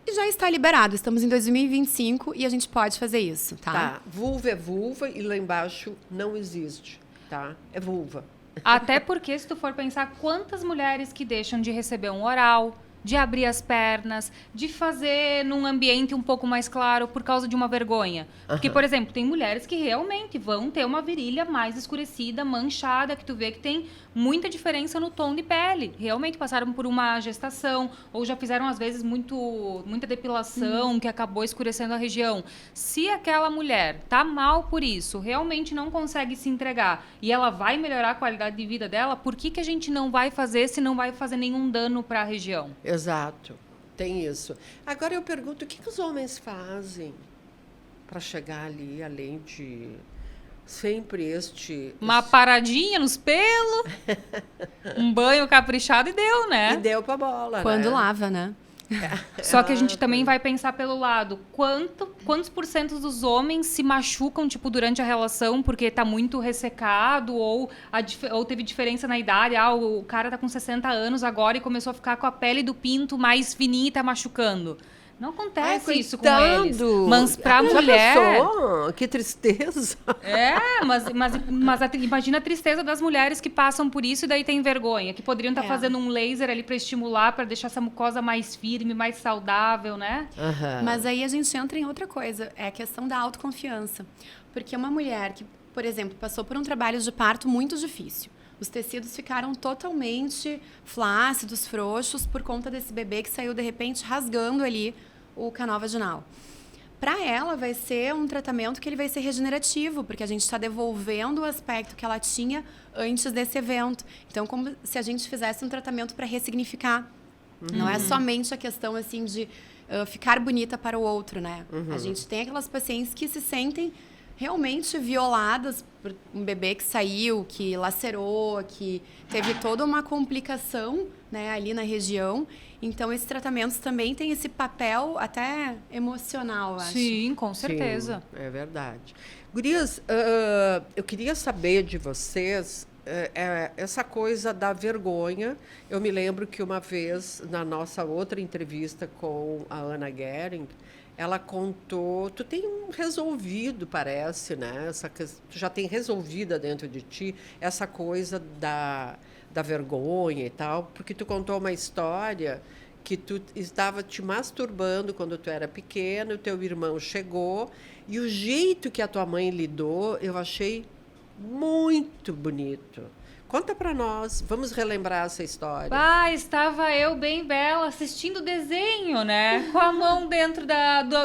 Speaker 2: e já está liberado. Estamos em 2025 e a gente pode fazer isso, tá?
Speaker 1: Tá, vulva é vulva e lá embaixo não existe, tá? É vulva.
Speaker 3: Até porque, se tu for pensar, quantas mulheres que deixam de receber um oral, de abrir as pernas, de fazer num ambiente um pouco mais claro por causa de uma vergonha. Porque, por exemplo, tem mulheres que realmente vão ter uma virilha mais escurecida, manchada, que tu vê que tem muita diferença no tom de pele. Realmente passaram por uma gestação ou já fizeram, às vezes, muita depilação que acabou escurecendo a região. Se aquela mulher tá mal por isso, realmente não consegue se entregar e ela vai melhorar a qualidade de vida dela, por que a gente não vai fazer se não vai fazer nenhum dano para a região?
Speaker 1: Exato, tem isso. Agora eu pergunto, o que os homens fazem para chegar ali, além de sempre
Speaker 3: uma paradinha nos pelos, um banho caprichado e deu, né?
Speaker 1: E deu pra bola,
Speaker 2: Quando lava, né?
Speaker 3: Só que a gente também vai pensar pelo lado, quantos % dos homens se machucam, tipo, durante a relação porque tá muito ressecado ou teve diferença na idade, o cara tá com 60 anos agora e começou a ficar com a pele do pinto mais fininha e tá machucando. Não acontece isso com eles. Mas pra mulher...
Speaker 1: Pensou? Que tristeza.
Speaker 3: Mas imagina a tristeza das mulheres que passam por isso e daí tem vergonha. Que poderiam estar fazendo um laser ali pra estimular, pra deixar essa mucosa mais firme, mais saudável, né?
Speaker 2: Mas aí a gente entra em outra coisa. É a questão da autoconfiança. Porque uma mulher que, por exemplo, passou por um trabalho de parto muito difícil. Os tecidos ficaram totalmente flácidos, frouxos, por conta desse bebê que saiu, de repente, rasgando ali o canal vaginal. Para ela, vai ser um tratamento que ele vai ser regenerativo, porque a gente está devolvendo o aspecto que ela tinha antes desse evento. Então, como se a gente fizesse um tratamento para ressignificar. Não é somente a questão, assim, de ficar bonita para o outro, né? A gente tem aquelas pacientes que se sentem realmente violadas por um bebê que saiu, que lacerou, que teve toda uma complicação, né, ali na região. Então, esses tratamentos também têm esse papel até emocional, eu acho.
Speaker 3: Sim, com certeza.
Speaker 1: Sim, é verdade. Gurias, eu queria saber de vocês essa coisa da vergonha. Eu me lembro que uma vez, na nossa outra entrevista com a Ana Gering, ela contou, tu tem resolvido, parece, né? Tu já tem resolvida dentro de ti essa coisa da vergonha e tal, porque tu contou uma história que tu estava te masturbando quando tu era pequeno, o teu irmão chegou, e o jeito que a tua mãe lidou, eu achei muito bonito. Conta pra nós, vamos relembrar essa história.
Speaker 3: Ah, estava eu bem bela assistindo desenho, né? Com a mão dentro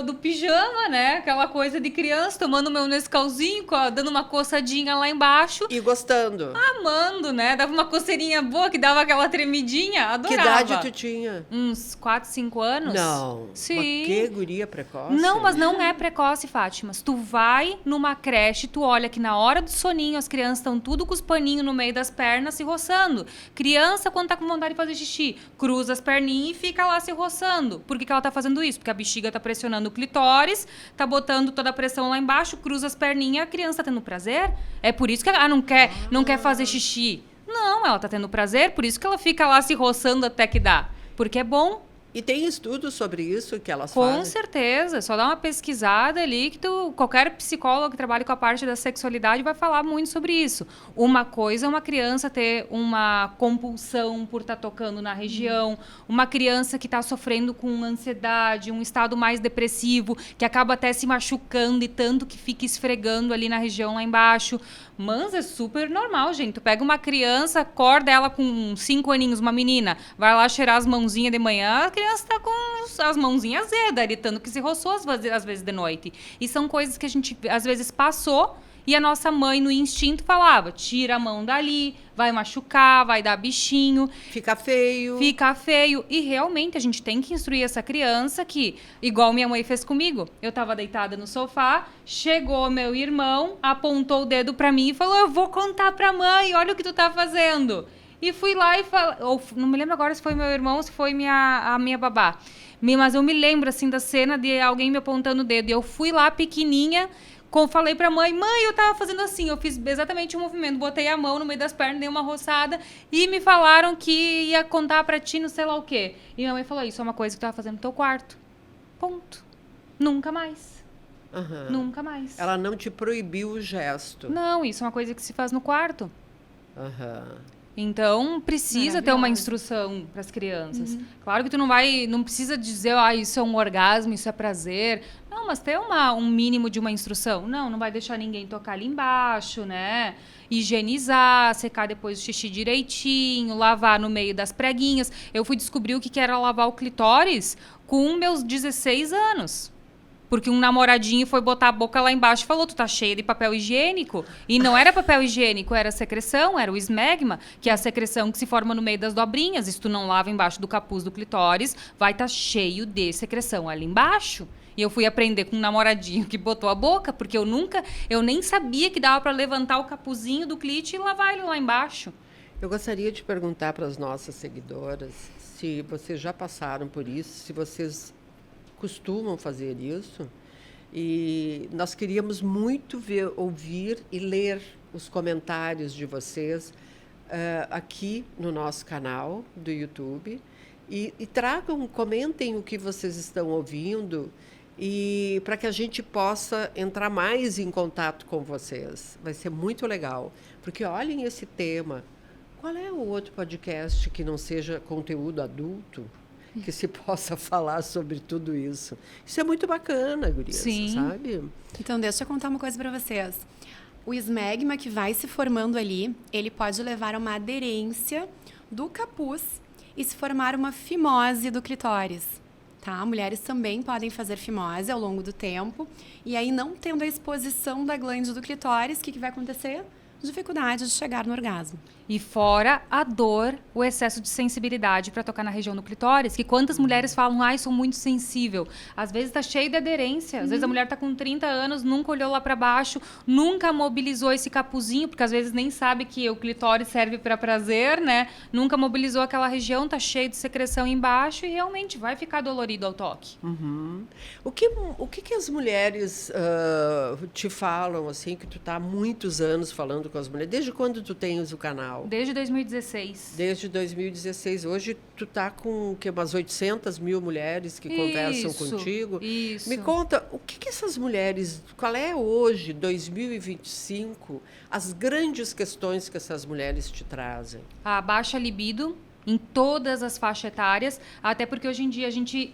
Speaker 3: do pijama, né? Aquela coisa de criança, tomando meu Nescauzinho, dando uma coçadinha lá embaixo.
Speaker 1: E gostando.
Speaker 3: Amando, né? Dava uma coceirinha boa, que dava aquela tremidinha, adorava.
Speaker 1: Que idade tu tinha?
Speaker 3: Uns 4, 5 anos.
Speaker 1: Não.
Speaker 3: Sim.
Speaker 1: Mas que guria precoce.
Speaker 3: Não, mas não é precoce, Fátima. Tu vai numa creche, tu olha que na hora do soninho as crianças estão tudo com os paninhos no meio das pernas se roçando. Criança, quando tá com vontade de fazer xixi, cruza as perninhas e fica lá se roçando. Por que ela tá fazendo isso? Porque a bexiga tá pressionando o clitóris, tá botando toda a pressão lá embaixo, cruza as perninhas, a criança tá tendo prazer. É por isso que ela não quer fazer xixi. Não, ela tá tendo prazer, por isso que ela fica lá se roçando até que dá. Porque é bom.
Speaker 1: E tem estudos sobre isso que elas
Speaker 3: Com
Speaker 1: fazem?
Speaker 3: certeza, só dá uma pesquisada ali que qualquer psicólogo que trabalhe com a parte da sexualidade vai falar muito sobre isso. Uma coisa é uma criança ter uma compulsão por estar tocando na região, uma criança que está sofrendo com ansiedade, um estado mais depressivo, que acaba até se machucando e tanto que fica esfregando ali na região lá embaixo. Mas é super normal, gente. Tu pega uma criança, acorda ela com 5 aninhos, uma menina, vai lá cheirar as mãozinhas de manhã, a criança tá com as mãozinhas azedas, ali, tanto que se roçou às vezes de noite. E são coisas que a gente, às vezes, passou e a nossa mãe, no instinto, falava, tira a mão dali, vai machucar, vai dar bichinho.
Speaker 1: Fica feio.
Speaker 3: Fica feio. E realmente a gente tem que instruir essa criança que, igual minha mãe fez comigo, eu tava deitada no sofá, chegou meu irmão, apontou o dedo pra mim e falou, eu vou contar pra mãe, olha o que tu tá fazendo. E fui lá e falei, não me lembro agora se foi meu irmão ou se foi a minha babá. Mas eu me lembro, assim, da cena de alguém me apontando o dedo. E eu fui lá, pequenininha, falei pra mãe, eu tava fazendo assim, eu fiz exatamente o movimento, botei a mão no meio das pernas, dei uma roçada e me falaram que ia contar pra ti não sei lá o quê. E minha mãe falou, isso é uma coisa que tu tava fazendo no teu quarto. Ponto. Nunca mais.
Speaker 1: Uhum.
Speaker 3: Nunca mais.
Speaker 1: Ela não te proibiu o gesto.
Speaker 3: Não, isso é uma coisa que se faz no quarto.
Speaker 1: Uhum.
Speaker 3: Então, precisa ter uma instrução para as crianças. Claro que tu não precisa dizer, isso é um orgasmo, isso é prazer. Não, mas ter um mínimo de uma instrução. Não vai deixar ninguém tocar ali embaixo, né? Higienizar, secar depois o xixi direitinho, lavar no meio das preguinhas. Eu fui descobrir o que era lavar o clitóris com meus 16 anos. Porque um namoradinho foi botar a boca lá embaixo e falou, tu tá cheia de papel higiênico. E não era papel higiênico, era secreção, era o esmegma, que é a secreção que se forma no meio das dobrinhas. E se tu não lava embaixo do capuz do clitóris, vai estar cheio de secreção ali embaixo. E eu fui aprender com um namoradinho que botou a boca, porque eu nem sabia que dava para levantar o capuzinho do clit e lavar ele lá embaixo.
Speaker 1: Eu gostaria de perguntar para as nossas seguidoras se vocês já passaram por isso, se vocês costumam fazer isso, e nós queríamos muito ouvir e ler os comentários de vocês aqui no nosso canal do YouTube e comentem o que vocês estão ouvindo e para que a gente possa entrar mais em contato com vocês. Vai ser muito legal, porque olhem esse tema. Qual é o outro podcast que não seja conteúdo adulto? Que se possa falar sobre tudo isso. Isso é muito bacana, gurias, sabe?
Speaker 2: Então, deixa eu contar uma coisa para vocês. O esmegma que vai se formando ali, ele pode levar a uma aderência do capuz e se formar uma fimose do clitóris. Tá? Mulheres também podem fazer fimose ao longo do tempo. E aí, não tendo a exposição da glândula do clitóris, o que vai acontecer? dificuldade de chegar no orgasmo.
Speaker 3: E fora a dor, o excesso de sensibilidade para tocar na região do clitóris, que quantas mulheres falam, ai, sou muito sensível. Às vezes tá cheio de aderência, às vezes a mulher tá com 30 anos, nunca olhou lá para baixo, nunca mobilizou esse capuzinho, porque às vezes nem sabe que o clitóris serve para prazer, né? Nunca mobilizou aquela região, tá cheio de secreção embaixo e realmente vai ficar dolorido ao toque.
Speaker 1: O que as mulheres te falam, assim, que tu tá há muitos anos falando com as mulheres? Desde quando tu tens o canal?
Speaker 3: Desde 2016.
Speaker 1: Desde 2016. Hoje tu tá com umas 800 mil mulheres que conversam contigo.
Speaker 3: Isso.
Speaker 1: Me conta, o que essas mulheres, qual é hoje, 2025, as grandes questões que essas mulheres te trazem?
Speaker 3: A baixa libido em todas as faixas etárias, até porque hoje em dia a gente,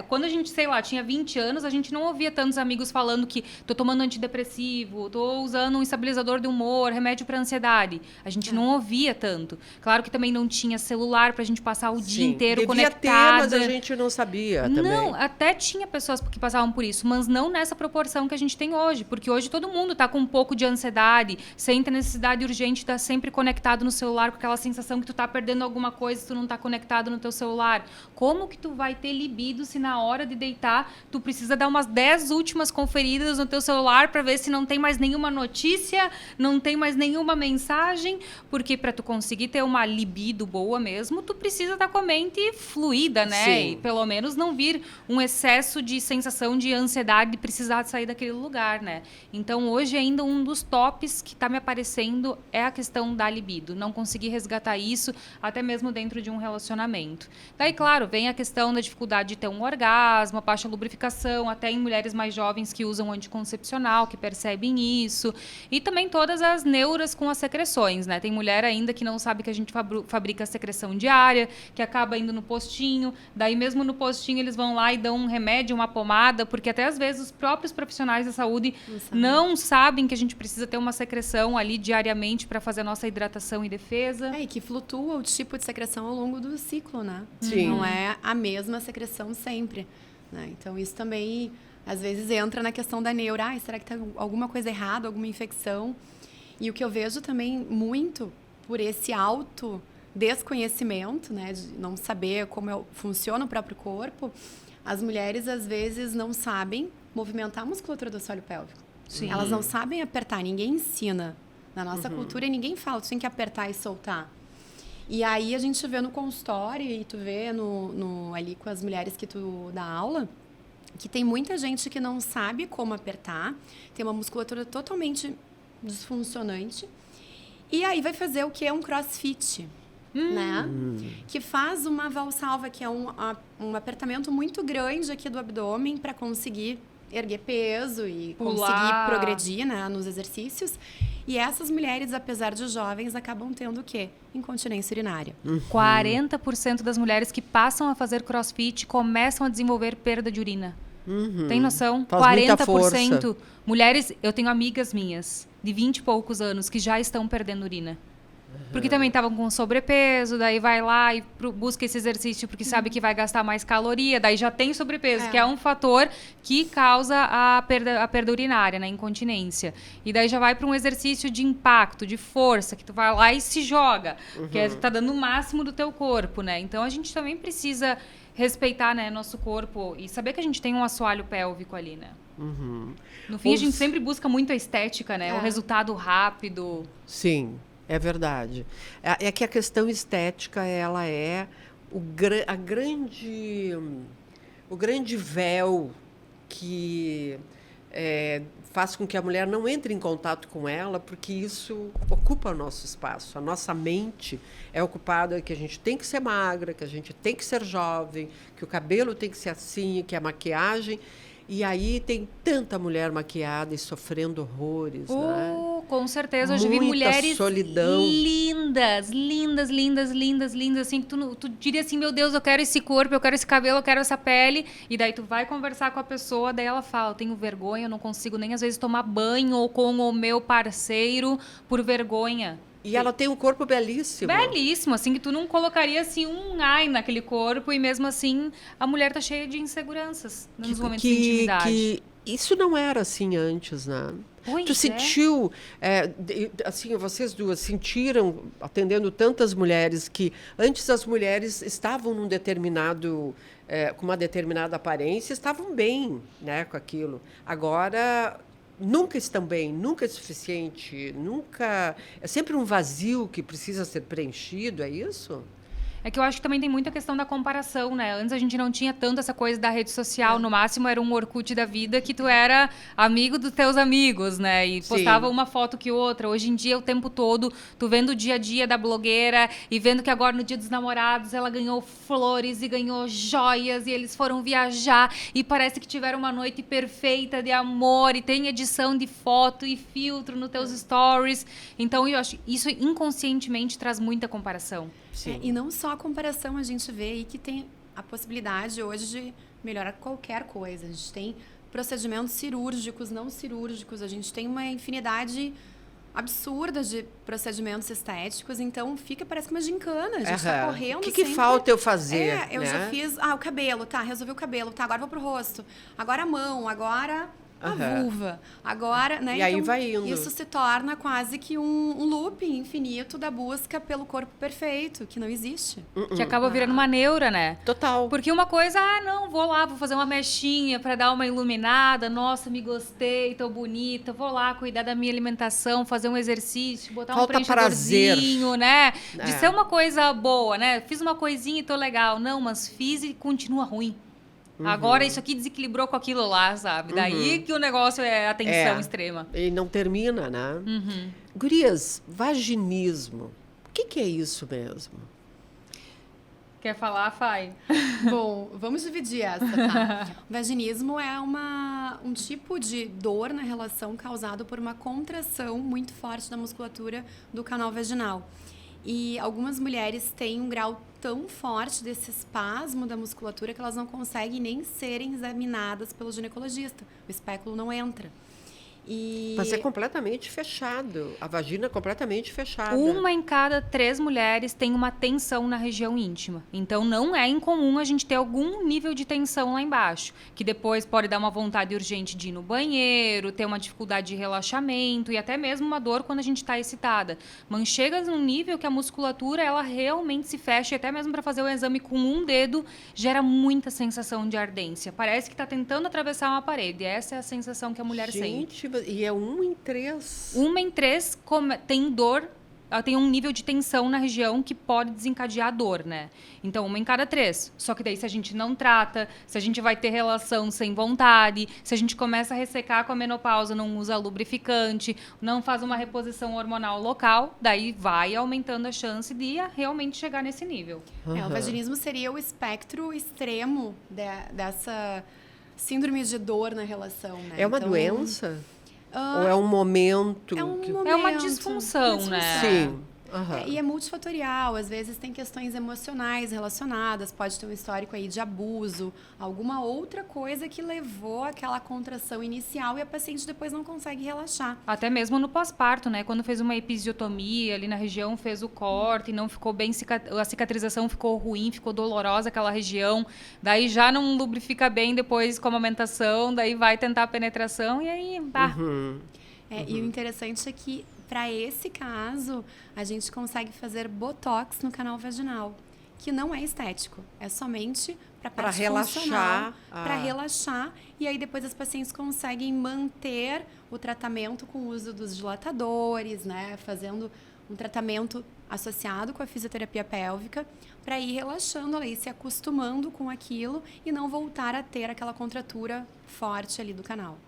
Speaker 3: quando a gente, sei lá, tinha 20 anos, a gente não ouvia tantos amigos falando que tô tomando antidepressivo, tô usando um estabilizador de humor, remédio para ansiedade. A gente não ouvia tanto. Claro que também não tinha celular pra gente passar o dia inteiro conectada.
Speaker 1: Devia ter, mas a gente não sabia também.
Speaker 3: Não, até tinha pessoas que passavam por isso, mas não nessa proporção que a gente tem hoje, porque hoje todo mundo tá com um pouco de ansiedade, sente necessidade urgente de estar sempre conectado no celular, com aquela sensação que tu tá perdendo alguma coisa, tu não tá conectado no teu celular. Como que tu vai ter libido se na hora de deitar tu precisa dar umas 10 últimas conferidas no teu celular para ver se não tem mais nenhuma notícia, não tem mais nenhuma mensagem? Porque para tu conseguir ter uma libido boa mesmo, tu precisa estar com a mente fluida, né?
Speaker 1: Sim.
Speaker 3: E pelo menos não vir um excesso de sensação de ansiedade de precisar sair daquele lugar, né? Então hoje ainda um dos tops que tá me aparecendo é a questão da libido. Não conseguir resgatar isso, até mesmo dentro de um relacionamento. Daí, claro, vem a questão da dificuldade de ter um orgasmo, a baixa lubrificação, até em mulheres mais jovens que usam anticoncepcional, que percebem isso. E também todas as neuras com as secreções, né? Tem mulher ainda que não sabe que a gente fabrica a secreção diária, que acaba indo no postinho, daí mesmo no postinho eles vão lá e dão um remédio, uma pomada, porque até às vezes os próprios profissionais da saúde não sabem que a gente precisa ter uma secreção ali diariamente para fazer a nossa hidratação e defesa.
Speaker 2: E que flutua o tipo de secreção ao longo do ciclo, né?
Speaker 1: Sim.
Speaker 2: Não é a mesma secreção sempre, né? Então, isso também, às vezes, entra na questão da neura. Será que tem alguma coisa errada, alguma infecção? E o que eu vejo também muito, por esse alto desconhecimento, né? De não saber como funciona o próprio corpo, as mulheres, às vezes, não sabem movimentar a musculatura do assoalho pélvico.
Speaker 3: Sim.
Speaker 2: Elas não sabem apertar, ninguém ensina. Na nossa cultura, ninguém fala, tu tem que apertar e soltar. E aí a gente vê no consultório e tu vê ali com as mulheres que tu dá aula, que tem muita gente que não sabe como apertar, tem uma musculatura totalmente disfuncionante. E aí vai fazer o que é um crossfit, né? Que faz uma valsalva, que é um apertamento muito grande aqui do abdômen para conseguir erguer peso e conseguir progredir, né, nos exercícios. E essas mulheres, apesar de jovens, acabam tendo o quê? Incontinência urinária.
Speaker 3: 40% das mulheres que passam a fazer crossfit começam a desenvolver perda de urina. Tem noção?
Speaker 1: Faz muita força.
Speaker 3: Mulheres, eu tenho amigas minhas de 20 e poucos anos que já estão perdendo urina. Porque também estavam com sobrepeso, daí vai lá e busca esse exercício porque sabe que vai gastar mais caloria, daí já tem sobrepeso, que é um fator que causa a perda urinária, né, incontinência. E daí já vai para um exercício de impacto, de força, que tu vai lá e se joga, que tá dando o máximo do teu corpo, né? Então a gente também precisa respeitar, né, nosso corpo e saber que a gente tem um assoalho pélvico ali, né? No fim, a gente sempre busca muito a estética, né? O resultado rápido.
Speaker 1: Sim. É verdade. É que a questão estética, ela é o grande véu que faz com que a mulher não entre em contato com ela, porque isso ocupa o nosso espaço. A nossa mente é ocupada que a gente tem que ser magra, que a gente tem que ser jovem, que o cabelo tem que ser assim, que a maquiagem... E aí tem tanta mulher maquiada e sofrendo horrores, né?
Speaker 3: Com certeza. Hoje
Speaker 1: Muita
Speaker 3: vi mulheres
Speaker 1: solidão.
Speaker 3: lindas, assim, que tu diria assim, meu Deus, eu quero esse corpo, eu quero esse cabelo, eu quero essa pele. E daí tu vai conversar com a pessoa, daí ela fala, eu tenho vergonha, eu não consigo nem às vezes tomar banho com o meu parceiro por vergonha.
Speaker 1: E ela tem um corpo belíssimo.
Speaker 3: Belíssimo, assim, que tu não colocaria assim um ai naquele corpo e mesmo assim a mulher tá cheia de insegurantos nos momentos de intimidade.
Speaker 1: Isso não era assim antes, né?
Speaker 3: Pois
Speaker 1: Tu
Speaker 3: é.
Speaker 1: sentiu, assim, vocês duas sentiram, atendendo tantas mulheres, que antes as mulheres estavam num determinado, com uma determinada aparência, estavam bem, né, com aquilo. Agora, nunca estão bem, nunca é suficiente, nunca... É sempre um vazio que precisa ser preenchido, é isso?
Speaker 3: É que eu acho que também tem muita questão da comparação, né? Antes a gente não tinha tanto essa coisa da rede social. No máximo era um Orkut da vida que tu era amigo dos teus amigos, né? E postava uma foto que outra. Hoje em dia, o tempo todo, tu vendo o dia a dia da blogueira e vendo que agora no Dia dos Namorados ela ganhou flores e ganhou joias e eles foram viajar e parece que tiveram uma noite perfeita de amor e tem edição de foto e filtro nos teus stories. Então, eu acho que isso inconscientemente traz muita comparação.
Speaker 2: E não só a comparação, a gente vê aí que tem a possibilidade hoje de melhorar qualquer coisa. A gente tem procedimentos cirúrgicos, não cirúrgicos, a gente tem uma infinidade absurda de procedimentos estéticos, então parece uma gincana, a gente tá correndo
Speaker 1: O que
Speaker 2: sempre.
Speaker 1: falta eu fazer?
Speaker 2: Eu já fiz, o cabelo, resolvi o cabelo, agora vou pro rosto, agora a mão, agora... a vulva. Agora, né?
Speaker 1: E aí vai indo.
Speaker 2: Isso se torna quase que um loop infinito da busca pelo corpo perfeito, que não existe.
Speaker 3: Que acaba virando uma neura, né?
Speaker 1: Total.
Speaker 3: Porque uma coisa, não, vou lá, vou fazer uma mechinha pra dar uma iluminada. Nossa, me gostei, tô bonita. Vou lá cuidar da minha alimentação, fazer um exercício, botar um preenchedorzinho, né? De ser uma coisa boa, né? Fiz uma coisinha e tô legal. Não, mas fiz e continua ruim. Agora isso aqui desequilibrou com aquilo lá, sabe? Daí que o negócio é a tensão extrema.
Speaker 1: E não termina, né? Gurias, vaginismo. O que é isso mesmo?
Speaker 3: Quer falar, Fai?
Speaker 2: Bom, vamos dividir essa, tá? O vaginismo é um tipo de dor na relação causado por uma contração muito forte da musculatura do canal vaginal. E algumas mulheres têm um grau tão forte desse espasmo da musculatura que elas não conseguem nem serem examinadas pelo ginecologista. O espéculo não entra.
Speaker 1: Mas é completamente fechado. A vagina é completamente fechada.
Speaker 3: 1 em cada 3 mulheres tem uma tensão na região íntima. Então, não é incomum a gente ter algum nível de tensão lá embaixo. Que depois pode dar uma vontade urgente de ir no banheiro, ter uma dificuldade de relaxamento e até mesmo uma dor quando a gente está excitada. Mas chega num nível que a musculatura, ela realmente se fecha. E até mesmo para fazer o exame com um dedo, gera muita sensação de ardência. Parece que está tentando atravessar uma parede. Essa é a sensação que a mulher sente.
Speaker 1: E é 1 em 3.
Speaker 3: 1 em 3 tem dor, ela tem um nível de tensão na região que pode desencadear a dor, né? Então, 1 em cada 3. Só que daí, se a gente não trata, se a gente vai ter relação sem vontade, se a gente começa a ressecar com a menopausa, não usa lubrificante, não faz uma reposição hormonal local, daí vai aumentando a chance de realmente chegar nesse nível.
Speaker 2: O vaginismo seria o espectro extremo dessa síndrome de dor na relação, né?
Speaker 1: É uma doença? Ou é um momento?
Speaker 3: É uma disfunção, né?
Speaker 1: Sim.
Speaker 2: E é multifatorial, às vezes tem questões emocionais relacionadas, pode ter um histórico aí de abuso, alguma outra coisa que levou àquela contração inicial e a paciente depois não consegue relaxar.
Speaker 3: Até mesmo no pós-parto, né? Quando fez uma episiotomia ali na região, fez o corte, não ficou bem, a cicatrização ficou ruim, ficou dolorosa aquela região, daí já não lubrifica bem depois com a amamentação, daí vai tentar a penetração e aí,
Speaker 2: E o interessante é que, para esse caso, a gente consegue fazer botox no canal vaginal, que não é estético, é somente para
Speaker 1: relaxar.
Speaker 2: Para relaxar, e aí depois as pacientes conseguem manter o tratamento com o uso dos dilatadores, né? Fazendo um tratamento associado com a fisioterapia pélvica, para ir relaxando ali, se acostumando com aquilo e não voltar a ter aquela contratura forte ali do canal.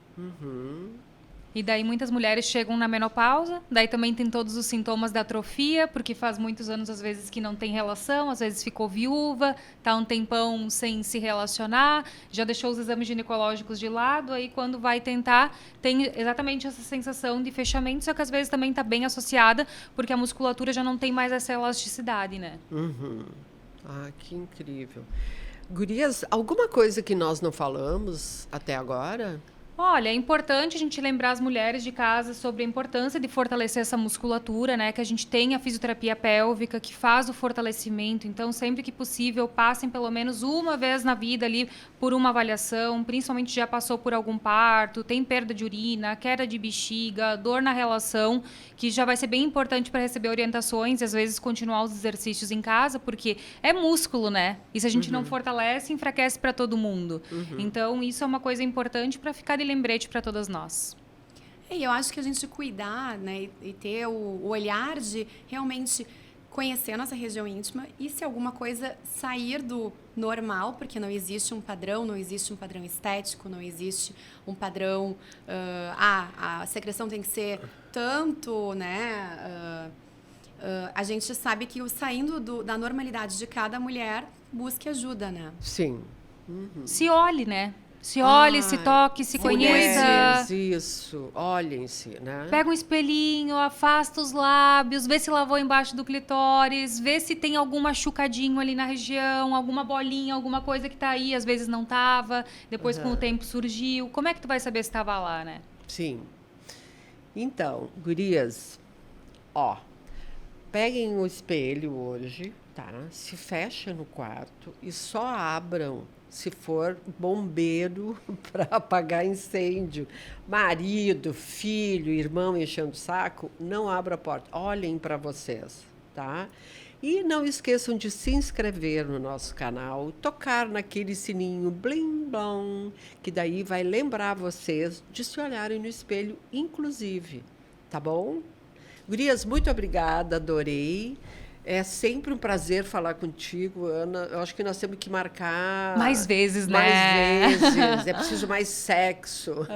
Speaker 3: E daí muitas mulheres chegam na menopausa, daí também tem todos os sintomas da atrofia, porque faz muitos anos, às vezes, que não tem relação, às vezes ficou viúva, tá um tempão sem se relacionar, já deixou os exames ginecológicos de lado, aí quando vai tentar, tem exatamente essa sensação de fechamento, só que às vezes também está bem associada, porque a musculatura já não tem mais essa elasticidade, né?
Speaker 1: Que incrível. Gurias, alguma coisa que nós não falamos até agora?
Speaker 3: Olha, é importante a gente lembrar as mulheres de casa sobre a importância de fortalecer essa musculatura, né? Que a gente tem a fisioterapia pélvica, que faz o fortalecimento. Então, sempre que possível, passem pelo menos uma vez na vida ali por uma avaliação, principalmente já passou por algum parto, tem perda de urina, queda de bexiga, dor na relação, que já vai ser bem importante para receber orientações e, às vezes, continuar os exercícios em casa, porque é músculo, né? E se a gente não fortalece, enfraquece para todo mundo. Então, isso é uma coisa importante para ficar de lembrete para todas nós.
Speaker 2: E eu acho que a gente cuidar, né, e ter o olhar de realmente conhecer a nossa região íntima e se alguma coisa sair do normal, porque não existe um padrão, não existe um padrão estético, não existe um padrão, a secreção tem que ser tanto, né? A gente sabe que saindo da normalidade de cada mulher, busque ajuda, né?
Speaker 1: Sim.
Speaker 3: Se olhe, né? Se olhe, se toque, se conheça.
Speaker 1: Mulheres, isso. Olhem-se, né?
Speaker 3: Pega um espelhinho, afasta os lábios, vê se lavou embaixo do clitóris, vê se tem algum machucadinho ali na região, alguma bolinha, alguma coisa que tá aí, às vezes não tava, depois com o tempo surgiu. Como é que tu vai saber se tava lá, né?
Speaker 1: Sim. Então, gurias, ó, peguem o espelho hoje, tá? Se fechem no quarto e só abram se for bombeiro para apagar incêndio. Marido, filho, irmão enchendo o saco, não abra a porta. Olhem para vocês, tá? E não esqueçam de se inscrever no nosso canal, tocar naquele sininho blim blom, que daí vai lembrar vocês de se olharem no espelho, inclusive, tá bom? Gurias, muito obrigada, adorei. É sempre um prazer falar contigo, Ana. Eu acho que nós temos que marcar...
Speaker 3: Mais vezes, né?
Speaker 1: Mais vezes. É preciso mais sexo.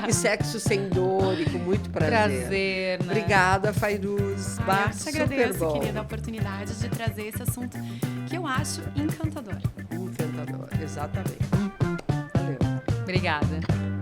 Speaker 1: E sexo sem dor e com muito prazer.
Speaker 3: Né?
Speaker 1: Obrigada, Fairuz.
Speaker 2: Eu te agradeço,
Speaker 1: bom.
Speaker 2: querida, a oportunidade de trazer esse assunto que eu acho encantador.
Speaker 1: Encantador, exatamente. Valeu.
Speaker 3: Obrigada.